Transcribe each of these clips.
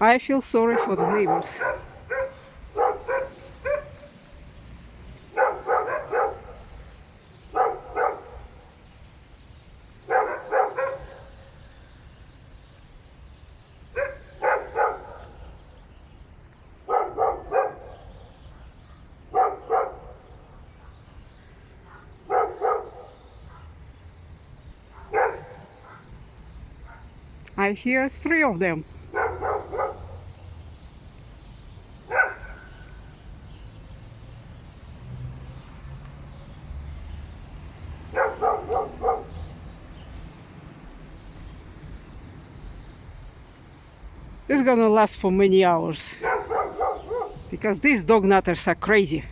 I feel sorry for the neighbors. I hear 3 of them. This is gonna last for many hours because these dog nutters are crazy.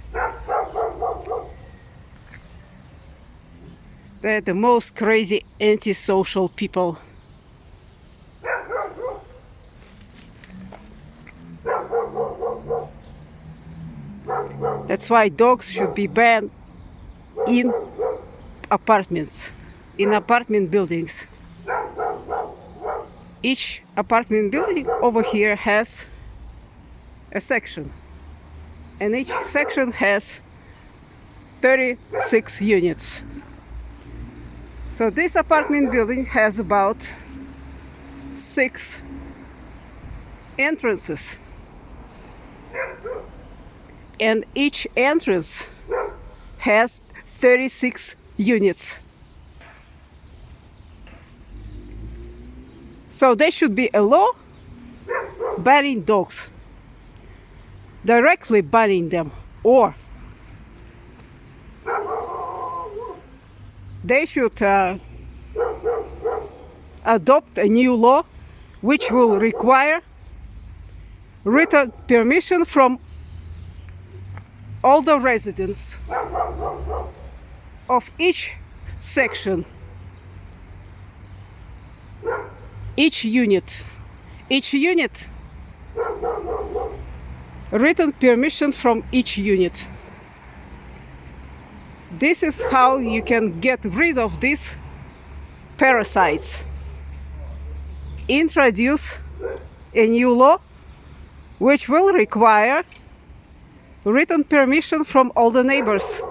They're the most crazy antisocial people. That's why dogs should be banned in apartments, in apartment buildings. Each apartment building over here has a section, and each section has 36 units. So this apartment building has about 6 entrances, and each entrance has 36 units. So there should be a law banning dogs, directly banning them, or they should adopt a new law which will require written permission from all the residents of each section, each unit, written permission from each unit. This is how you can get rid of these parasites. Introduce a new law which will require written permission from all the neighbors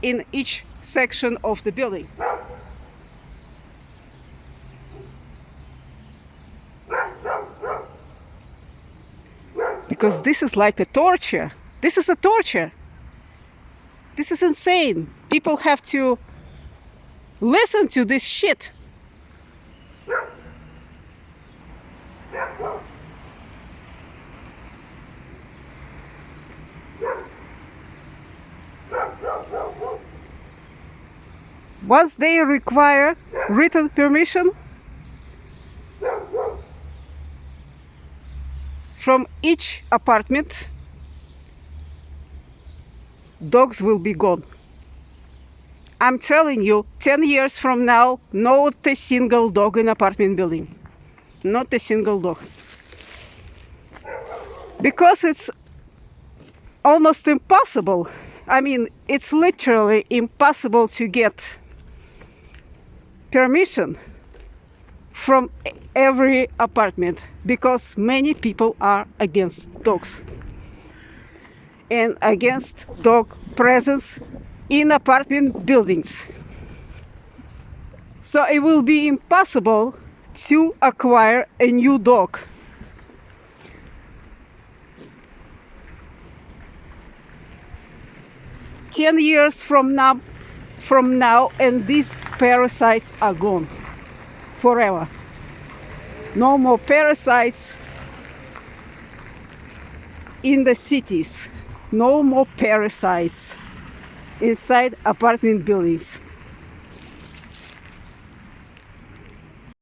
in each section of the building. Because this is like a torture. This is a torture. This is insane. People have to listen to this shit. Once they require written permission from each apartment, dogs will be gone. I'm telling you, 10 years from now, not a single dog in apartment building. Not a single dog. Because it's almost impossible. I mean, it's literally impossible to get permission from every apartment because many people are against dogs and against dog presence in apartment buildings. So it will be impossible to acquire a new dog. "10 years from now, and these parasites are gone forever. No more parasites in the cities. No more parasites inside apartment buildings."